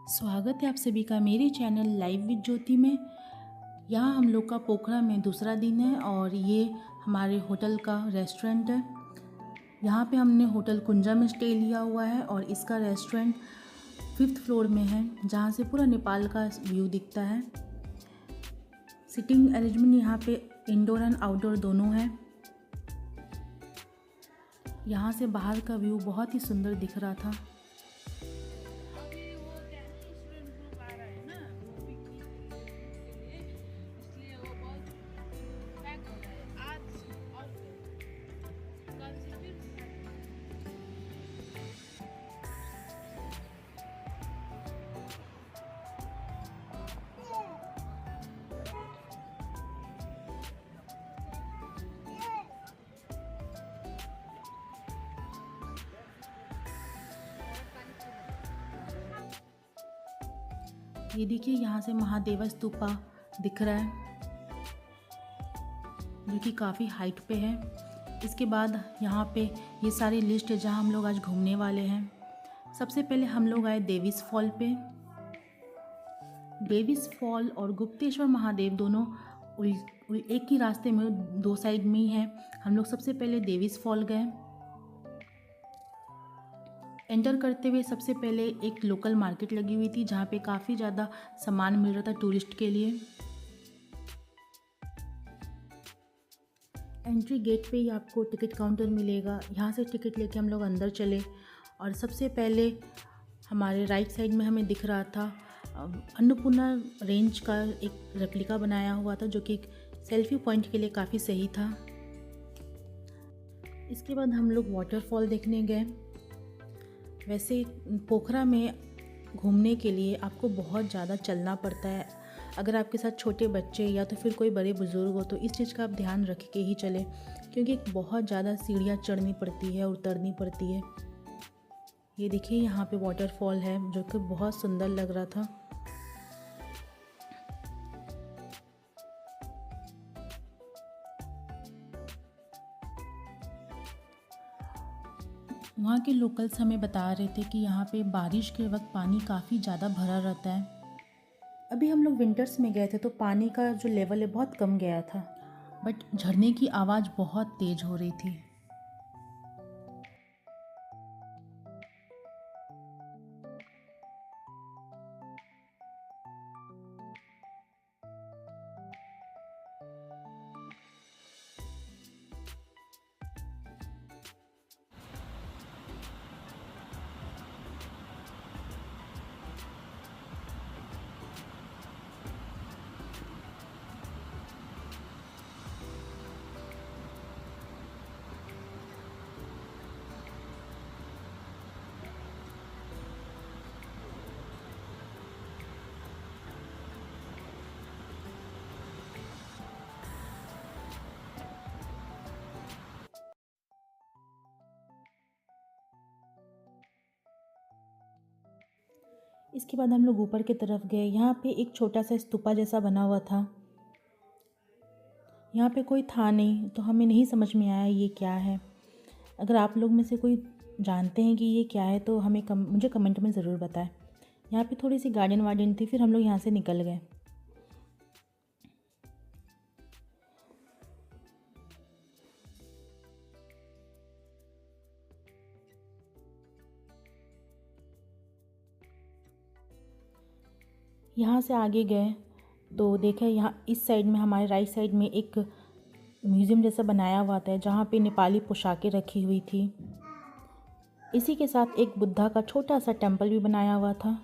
स्वागत है आप सभी का मेरे चैनल लाइव विद ज्योति में। यहाँ हम लोग का पोखरा में दूसरा दिन है और ये हमारे होटल का रेस्टोरेंट है। यहाँ पे हमने होटल कुंजा में स्टे लिया हुआ है और इसका रेस्टोरेंट 5th फ्लोर में है, जहाँ से पूरा नेपाल का व्यू दिखता है। सिटिंग अरेंजमेंट यहाँ पे इंडोर एंड आउटडोर दोनों है। यहाँ से बाहर का व्यू बहुत ही सुंदर दिख रहा था। अभी वो क्या है ना, स्टूडेंट ग्रुप आ रहा है ना, वो पिकनिक के लिए, इसलिए वो बहुत पैक हो रहा है आज और कल से फिर ये देखिए यहाँ से महादेवा स्तूपा दिख रहा है, जो कि काफ़ी हाइट पे है। इसके बाद यहाँ पे ये सारी लिस्ट है जहाँ हम लोग आज घूमने वाले हैं। सबसे पहले हम लोग आए देवीस फॉल पे। देवीस फॉल और गुप्तेश्वर महादेव दोनों एक ही रास्ते में, दो साइड में ही है। हम लोग सबसे पहले देवीस फॉल गए। एंटर करते हुए सबसे पहले एक लोकल मार्केट लगी हुई थी, जहाँ पे काफ़ी ज़्यादा सामान मिल रहा था टूरिस्ट के लिए। एंट्री गेट पे ही आपको टिकट काउंटर मिलेगा। यहाँ से टिकट लेके हम लोग अंदर चले और सबसे पहले हमारे राइट साइड में हमें दिख रहा था अन्नपूर्णा रेंज का एक रेप्लिका बनाया हुआ था, जो कि एक सेल्फी पॉइंट के लिए काफ़ी सही था। इसके बाद हम लोग वाटरफॉल देखने गए। वैसे पोखरा में घूमने के लिए आपको बहुत ज़्यादा चलना पड़ता है। अगर आपके साथ छोटे बच्चे या तो फिर कोई बड़े बुज़ुर्ग हो तो इस चीज़ का आप ध्यान रख के ही चलें, क्योंकि बहुत ज़्यादा सीढ़ियाँ चढ़नी पड़ती है और उतरनी पड़ती है। ये देखिए यहाँ पे वाटरफॉल है, जो कि बहुत सुंदर लग रहा था। वहाँ के लोकल्स हमें बता रहे थे कि यहाँ पे बारिश के वक्त पानी काफ़ी ज़्यादा भरा रहता है। अभी हम लोग विंटर्स में गए थे तो पानी का जो लेवल है बहुत कम गया था, बट झरने की आवाज़ बहुत तेज़ हो रही थी। इसके बाद हम लोग ऊपर की तरफ गए। यहाँ पे एक छोटा सा स्तूपा जैसा बना हुआ था। यहाँ पे कोई था नहीं, तो हमें नहीं समझ में आया ये क्या है। अगर आप लोग में से कोई जानते हैं कि ये क्या है तो हमें मुझे कमेंट में ज़रूर बताएं। यहाँ पे थोड़ी सी गार्डन वार्डन थी, फिर हम लोग यहाँ से निकल गए। यहाँ से आगे गए तो देखें, यहाँ इस साइड में, हमारे राइट साइड में एक म्यूज़ियम जैसा बनाया हुआ था, जहाँ पे नेपाली पोशाकें रखी हुई थी। इसी के साथ एक बुद्धा का छोटा सा टेम्पल भी बनाया हुआ था।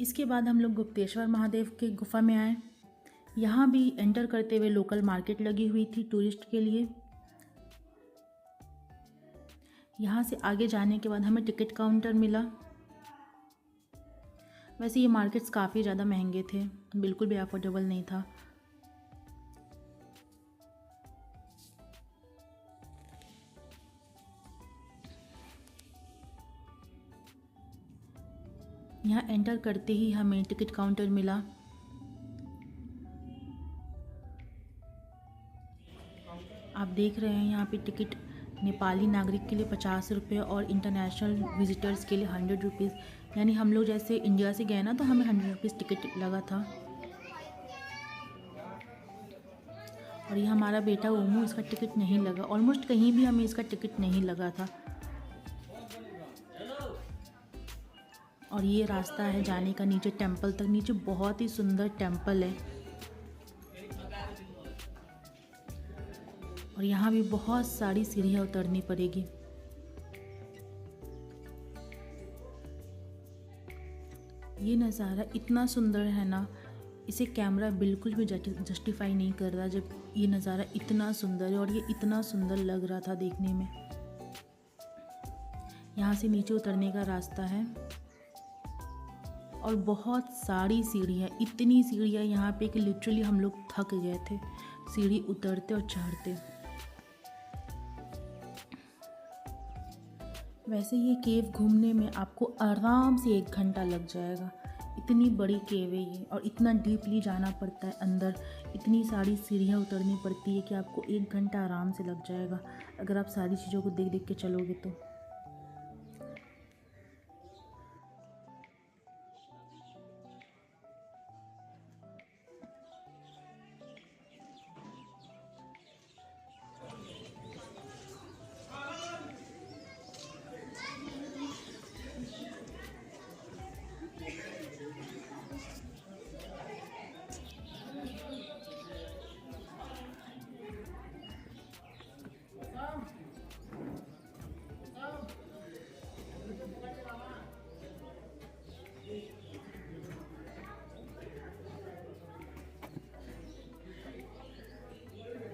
इसके बाद हम लोग गुप्तेश्वर महादेव के गुफा में आए। यहाँ भी एंटर करते हुए लोकल मार्केट लगी हुई थी टूरिस्ट के लिए। यहाँ से आगे जाने के बाद हमें टिकट काउंटर मिला। वैसे ये मार्केट्स काफ़ी ज़्यादा महंगे थे, बिल्कुल भी अफोर्डेबल नहीं था। यहाँ एंटर करते ही हमें टिकट काउंटर मिला। आप देख रहे हैं यहाँ पे टिकट नेपाली नागरिक के लिए 50 रुपये और इंटरनेशनल विजिटर्स के लिए 100 रुपीज़। यानी हम लोग जैसे इंडिया से गए ना तो हमें 100 रुपीज़ टिकट लगा था। और ये हमारा बेटा ओमू, इसका टिकट नहीं लगा। ऑलमोस्ट कहीं भी हमें इसका टिकट नहीं लगा था। और ये रास्ता है जाने का नीचे टेंपल तक। नीचे बहुत ही सुंदर टेंपल है और यहाँ भी बहुत सारी सीढ़ियाँ उतरनी पड़ेगी। ये नज़ारा इतना सुंदर है ना, इसे कैमरा बिल्कुल भी जस्टिफाई नहीं कर रहा। जब ये नज़ारा इतना सुंदर है और ये इतना सुंदर लग रहा था देखने में। यहाँ से नीचे उतरने का रास्ता है और बहुत सारी सीढ़ियाँ, इतनी सीढ़ियाँ यहाँ पे कि लिटरली हम लोग थक गए थे सीढ़ी उतरते और चढ़ते। वैसे ये केव घूमने में आपको आराम से 1 घंटा लग जाएगा। इतनी बड़ी केव है ये और इतना डीपली जाना पड़ता है अंदर। इतनी सारी सीढ़ियाँ उतरनी पड़ती है कि आपको 1 घंटा आराम से लग जाएगा अगर आप सारी चीज़ों को देख देख के चलोगे तो।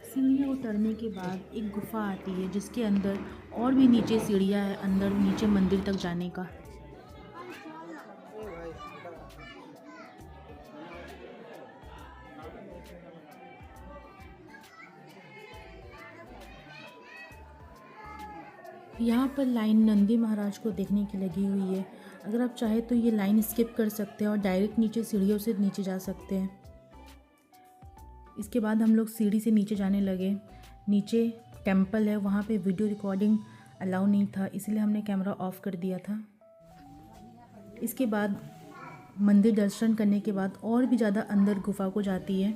सीढ़ियाँ उतरने के बाद एक गुफा आती है जिसके अंदर और भी नीचे सीढ़ियाँ है, अंदर नीचे मंदिर तक जाने का। यहाँ पर लाइन नंदी महाराज को देखने की लगी हुई है। अगर आप चाहे तो ये लाइन स्किप कर सकते हैं और डायरेक्ट नीचे सीढ़ियों से नीचे जा सकते हैं। इसके बाद हम लोग सीढ़ी से नीचे जाने लगे। नीचे टेंपल है, वहाँ पे वीडियो रिकॉर्डिंग अलाउ नहीं था, इसलिए हमने कैमरा ऑफ कर दिया था। इसके बाद मंदिर दर्शन करने के बाद और भी ज़्यादा अंदर गुफा को जाती है।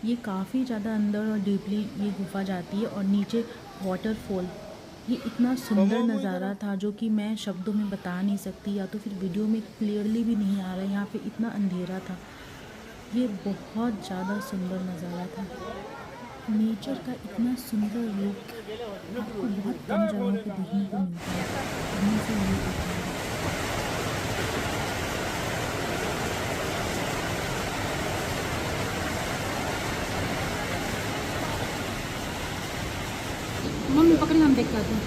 ये काफ़ी ज़्यादा अंदर और डीपली ये गुफा जाती है और नीचे वाटरफॉल। ये इतना सुंदर नज़ारा था जो कि मैं शब्दों में बता नहीं सकती, या तो फिर वीडियो में क्लियरली भी नहीं आ रहा है। यहाँ पे इतना अंधेरा था। ये बहुत ज़्यादा सुंदर नज़ारा था। नेचर का इतना सुंदर रूप आपको बहुत कम जगहों पे देखने को मिलता है। उनमें से ये एक है। मम्मी पकड़ी, हम देख के आते हैं।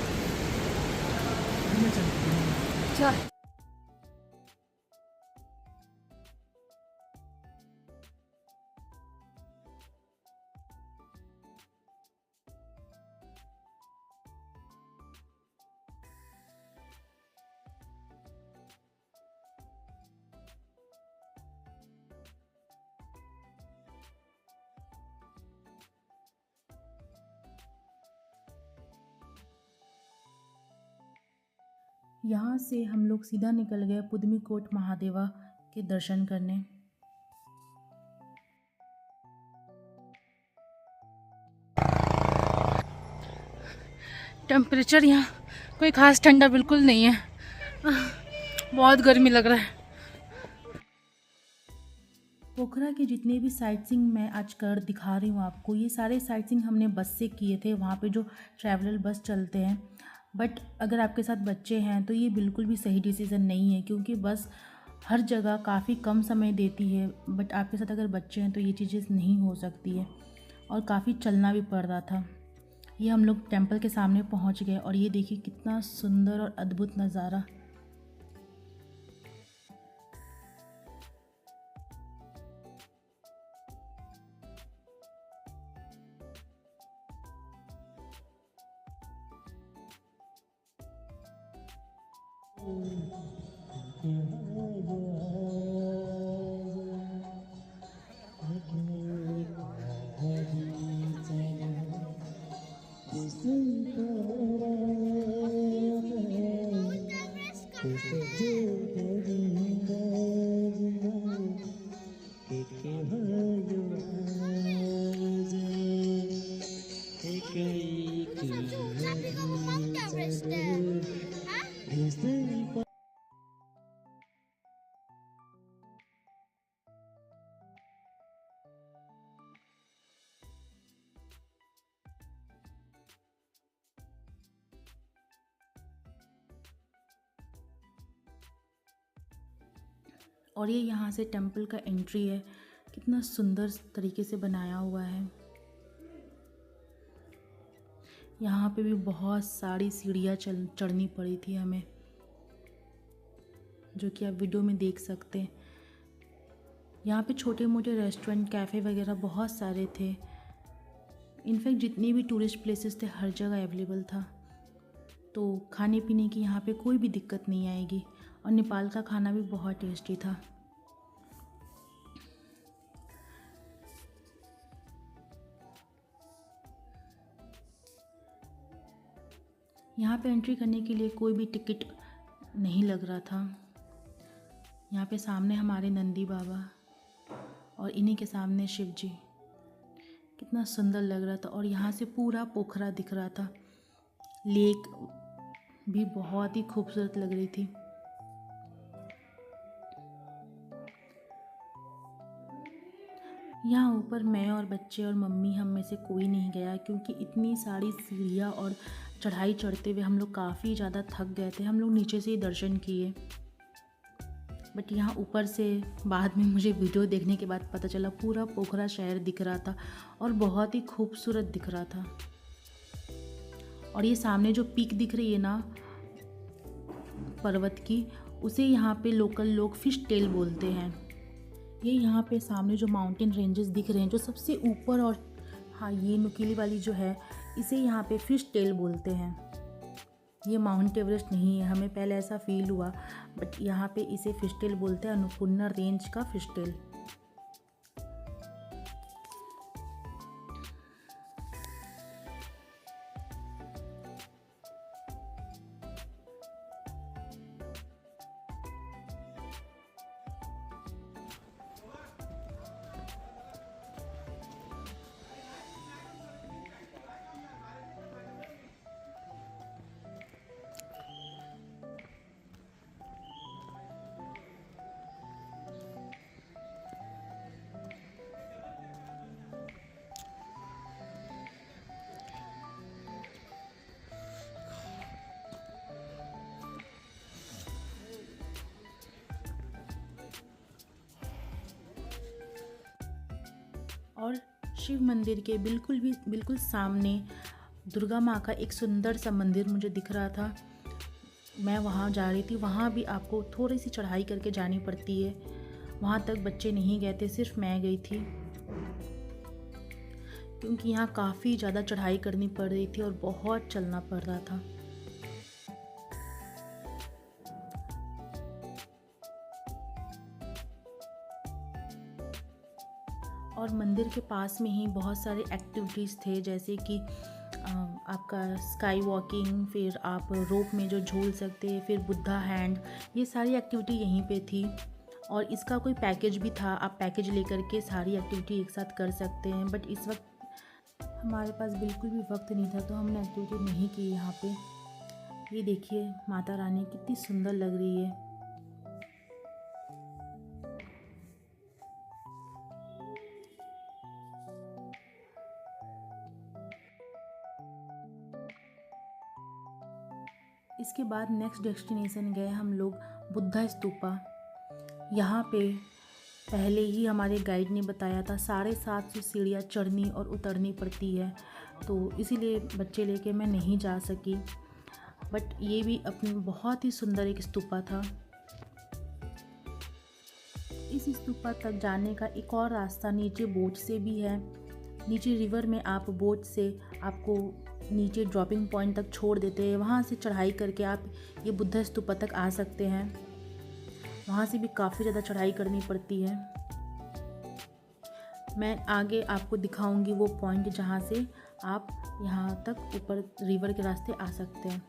चल। यहाँ से हम लोग सीधा निकल गए पुदमीकोट महादेवा के दर्शन करने। टेम्परेचर यहाँ कोई ख़ास ठंडा बिल्कुल नहीं है, बहुत गर्मी लग रहा है। पोखरा के जितने भी साइट सीइंग मैं आज कर दिखा रही हूँ आपको, ये सारे साइट सीइंग हमने बस से किए थे। वहाँ पे जो ट्रैवलर बस चलते हैं बट अगर आपके साथ बच्चे हैं तो ये बिल्कुल भी सही डिसीज़न नहीं है, क्योंकि बस हर जगह काफ़ी कम समय देती है, बट आपके साथ अगर बच्चे हैं तो ये चीज़ें नहीं हो सकती है। और काफ़ी चलना भी पड़ रहा था। ये हम लोग टेंपल के सामने पहुंच गए और ये देखिए कितना सुंदर और अद्भुत नज़ारा। और ये यहाँ से टेंपल का एंट्री है, कितना सुंदर तरीके से बनाया हुआ है। यहाँ पे भी बहुत सारी सीढ़ियाँ चढ़नी पड़ी थी हमें, जो कि आप वीडियो में देख सकते हैं। यहाँ पे छोटे मोटे रेस्टोरेंट, कैफ़े वगैरह बहुत सारे थे। इनफैक्ट जितनी भी टूरिस्ट प्लेसेस थे हर जगह अवेलेबल था, तो खाने पीने की यहाँ पे कोई भी दिक्कत नहीं आएगी। और नेपाल का खाना भी बहुत टेस्टी था। यहाँ पे एंट्री करने के लिए कोई भी टिकट नहीं लग रहा था। यहाँ पे सामने हमारे नंदी बाबा और इन्हीं के सामने शिव जी, कितना सुंदर लग रहा था। और यहाँ से पूरा पोखरा दिख रहा था, लेक भी बहुत ही खूबसूरत लग रही थी। यहाँ ऊपर मैं और बच्चे और मम्मी, हम में से कोई नहीं गया, क्योंकि इतनी सारी सीढ़ियाँ और चढ़ाई चढ़ते हुए हम लोग काफ़ी ज़्यादा थक गए थे। हम लोग नीचे से ही दर्शन किए। बट यहाँ ऊपर से बाद में मुझे वीडियो देखने के बाद पता चला पूरा पोखरा शहर दिख रहा था और बहुत ही खूबसूरत दिख रहा था। और ये सामने जो पीक दिख रही है ना पर्वत की, उसे यहाँ पे लोकल लोग फिश टेल बोलते हैं। ये यहाँ पे सामने जो माउंटेन रेंजेस दिख रहे हैं, जो सबसे ऊपर, और हाँ ये नुकीली वाली जो है, इसे यहाँ पे फिश टेल बोलते हैं। ये माउंट एवरेस्ट नहीं है, हमें पहले ऐसा फील हुआ, बट यहाँ पे इसे फिश टेल बोलते हैं, अन्नपूर्णा रेंज का फिश टेल। और शिव मंदिर के बिल्कुल सामने दुर्गा माँ का एक सुंदर सा मंदिर मुझे दिख रहा था। मैं वहाँ जा रही थी। वहाँ भी आपको थोड़ी सी चढ़ाई करके जानी पड़ती है। वहाँ तक बच्चे नहीं गए थे, सिर्फ मैं गई थी, क्योंकि यहाँ काफ़ी ज़्यादा चढ़ाई करनी पड़ रही थी और बहुत चलना पड़ रहा था। और मंदिर के पास में ही बहुत सारे एक्टिविटीज़ थे, जैसे कि आपका स्काई वॉकिंग, फिर आप रोप में जो झूल सकते हैं, फिर बुद्धा हैंड, ये सारी एक्टिविटी यहीं पे थी। और इसका कोई पैकेज भी था, आप पैकेज लेकर के सारी एक्टिविटी एक साथ कर सकते हैं। बट इस वक्त हमारे पास बिल्कुल भी वक्त नहीं था, तो हमने एक्टिविटी नहीं की यहाँ पे। ये देखिए माता रानी कितनी सुंदर लग रही है। इसके बाद नेक्स्ट डेस्टिनेशन गए हम लोग बुद्धा स्तूपा। यहाँ पे पहले ही हमारे गाइड ने बताया था 750 सीढ़ियाँ चढ़नी और उतरनी पड़ती है, तो इसीलिए बच्चे लेके मैं नहीं जा सकी। बट ये भी अपनी बहुत ही सुंदर एक स्तूपा था। इस स्तूपा तक जाने का एक और रास्ता नीचे बोट से भी है। नीचे रिवर में आप बोट से आपको नीचे ड्रॉपिंग पॉइंट तक छोड़ देते हैं, वहाँ से चढ़ाई करके आप ये बुद्धा स्तूपा तक आ सकते हैं। वहाँ से भी काफ़ी ज़्यादा चढ़ाई करनी पड़ती है। मैं आगे आपको दिखाऊंगी वो पॉइंट जहाँ से आप यहाँ तक ऊपर रिवर के रास्ते आ सकते हैं।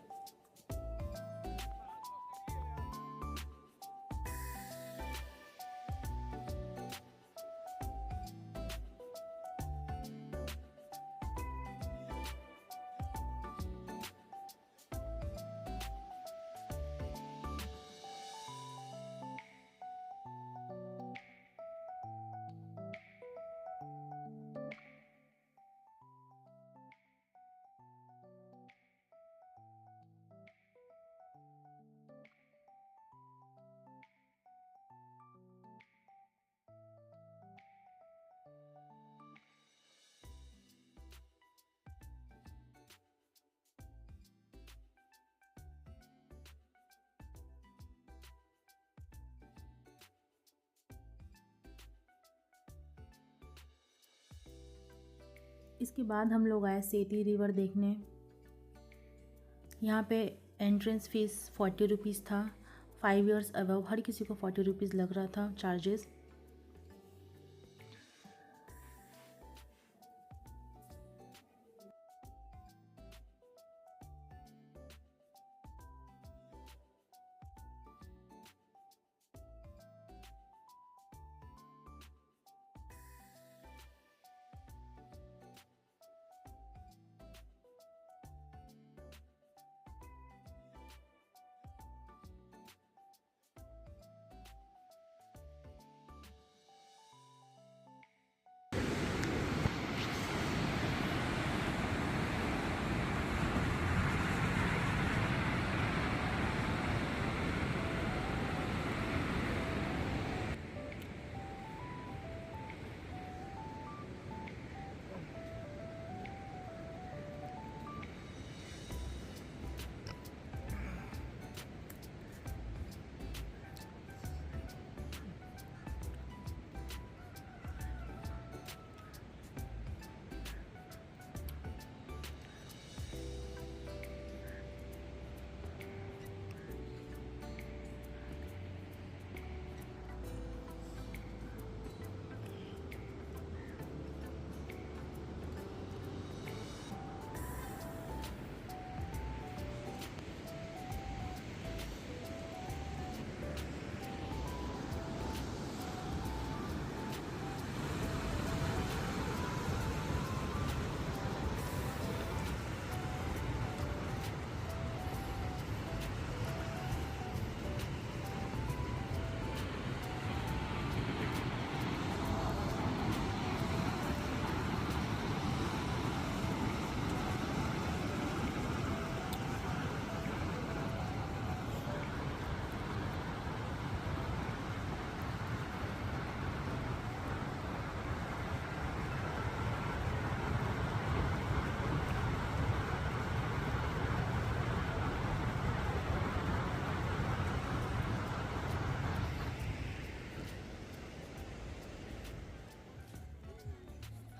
इसके बाद हम लोग आए सेती रिवर देखने। यहाँ पे एंट्रेंस फ़ीस 40 रुपीज़ था। 5 इयर्स अबव हर किसी को 40 रुपीज़ लग रहा था चार्जेस।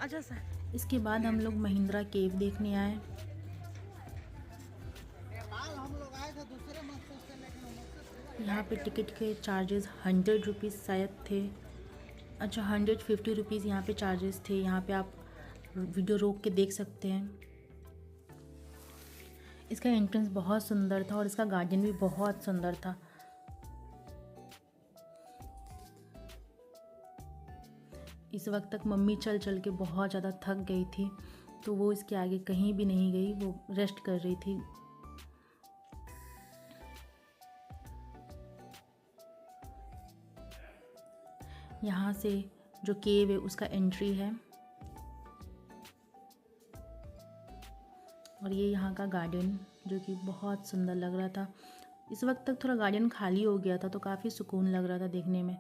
अच्छा सर। इसके बाद हम लोग महिंद्रा केव देखने आए। यहाँ पे टिकट के चार्जेस 100 रुपीज़ शायद थे। अच्छा 150 रुपीज़ यहाँ पे चार्जेस थे। यहाँ पे आप वीडियो रोक के देख सकते हैं। इसका एंट्रेंस बहुत सुंदर था और इसका गार्डन भी बहुत सुंदर था। इस वक्त तक मम्मी चल चल के बहुत ज़्यादा थक गई थी, तो वो इसके आगे कहीं भी नहीं गई, वो रेस्ट कर रही थी। यहाँ से जो केव है उसका एंट्री है और ये यहाँ का गार्डन। जो कि बहुत सुंदर लग रहा था। इस वक्त तक थोड़ा गार्डन खाली हो गया था तो काफ़ी सुकून लग रहा था देखने में।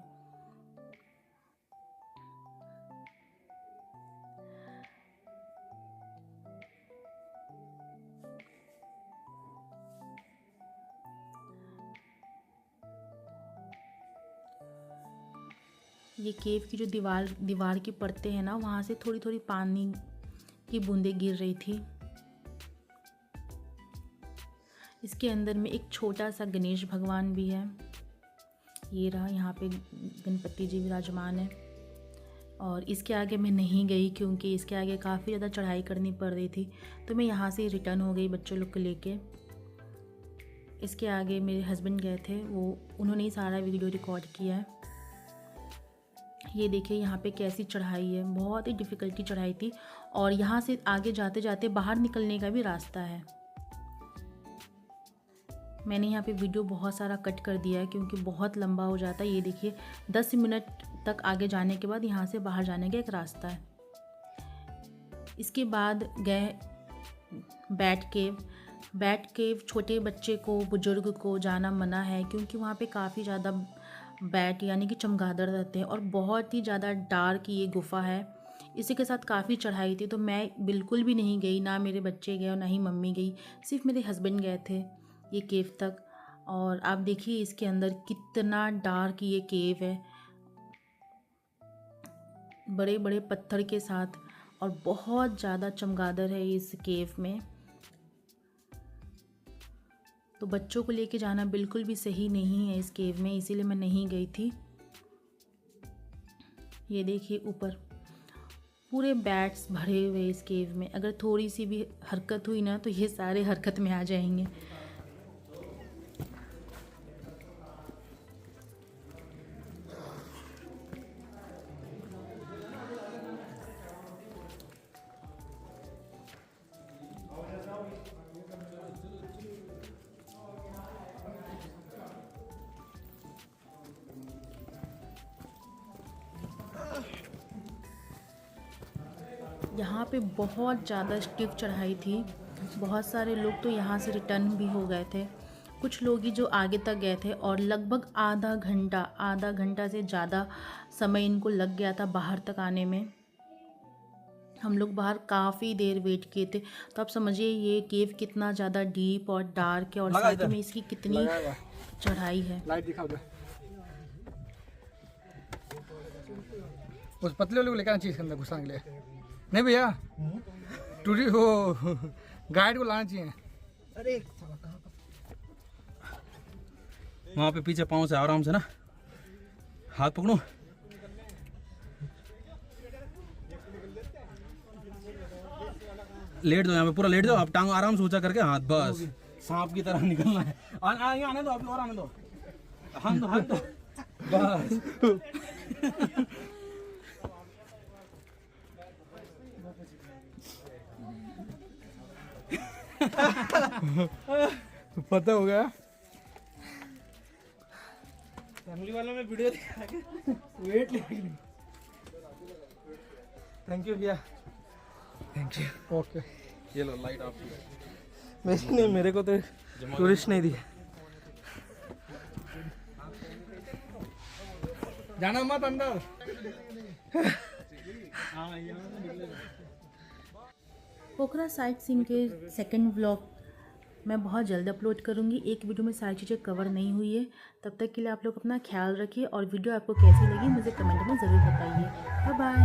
ये केव की जो दीवार की परतें हैं ना, वहाँ से थोड़ी थोड़ी पानी की बूंदें गिर रही थी। इसके अंदर में एक छोटा सा गणेश भगवान भी है। ये रहा, यहाँ पे गणपति जी विराजमान है। और इसके आगे मैं नहीं गई क्योंकि इसके आगे काफ़ी ज़्यादा चढ़ाई करनी पड़ रही थी, तो मैं यहाँ से रिटर्न हो गई बच्चों लोग को लेके। इसके आगे मेरे हस्बैंड गए थे, उन्होंने ही सारा वीडियो रिकॉर्ड किया है। ये देखिए यहाँ पे कैसी चढ़ाई है, बहुत ही डिफ़िकल्टी चढ़ाई थी। और यहाँ से आगे जाते जाते बाहर निकलने का भी रास्ता है। मैंने यहाँ पे वीडियो बहुत सारा कट कर दिया है क्योंकि बहुत लंबा हो जाता है। ये देखिए 10 मिनट तक आगे जाने के बाद यहाँ से बाहर जाने का एक रास्ता है। इसके बाद गए बैट केव छोटे बच्चे को, बुजुर्ग को जाना मना है क्योंकि वहाँ पे काफ़ी ज़्यादा बैट यानी कि चमगादड़ रहते हैं और बहुत ही ज़्यादा डार्क ये गुफ़ा है। इसी के साथ काफ़ी चढ़ाई थी, तो मैं बिल्कुल भी नहीं गई, ना मेरे बच्चे गए और ना ही मम्मी गई, सिर्फ मेरे हस्बैंड गए थे ये केव तक। और आप देखिए इसके अंदर कितना डार्क ये केव है, बड़े बड़े पत्थर के साथ, और बहुत ज़्यादा चमगादड़ है इस केव में। तो बच्चों को लेके जाना बिल्कुल भी सही नहीं है इस केव में, इसीलिए मैं नहीं गई थी। ये देखिए ऊपर पूरे बैट्स भरे हुए इस केव में, अगर थोड़ी सी भी हरकत हुई ना तो ये सारे हरकत में आ जाएंगे। यहाँ पे बहुत ज़्यादा स्टीप चढ़ाई थी, बहुत सारे लोग तो यहाँ से रिटर्न भी हो गए थे, कुछ लोग ही जो आगे तक गए थे। और लगभग आधा घंटा से ज़्यादा समय इनको लग गया था बाहर तक आने में। हम लोग बाहर काफ़ी देर वेट किए थे, तो आप समझिए ये केव कितना ज़्यादा डीप और डार्क है और साथ में इसकी कितनी चढ़ाई है। लाइट दिखाओ दे। उस पतले वाले को लेकर आना चाहिए इसके अंदर घुसाने के लिए। नहीं भैया, टूरी वो गाइड को लाना चाहिए। अरे वहाँ पे पीछे पाँव से आराम से ना हाथ पकड़ो, लेट दो यहाँ पे, पूरा लेट दो। आप टांग आराम से ऊंचा करके हाथ, बस सांप की तरह निकलना है। आने दो अभी, और आने दो, हाथ दो बस। पता हो गया। फैमिली वालों में वीडियो दिखा के वेट लेके। थैंक यू भैया, थैंक यू। ओके, ये लो लाइट ऑफ। मेरे नहीं, मेरे को तो टूरिस्ट नहीं दिया। जाना मत अंदर। पोखरा साइट सीइंग के सेकंड व्लॉग मैं बहुत जल्द अपलोड करूंगी। एक वीडियो में सारी चीज़ें कवर नहीं हुई है। तब तक के लिए आप लोग अपना ख्याल रखिए और वीडियो आपको कैसी लगी मुझे कमेंट में ज़रूर बताइए। Bye bye.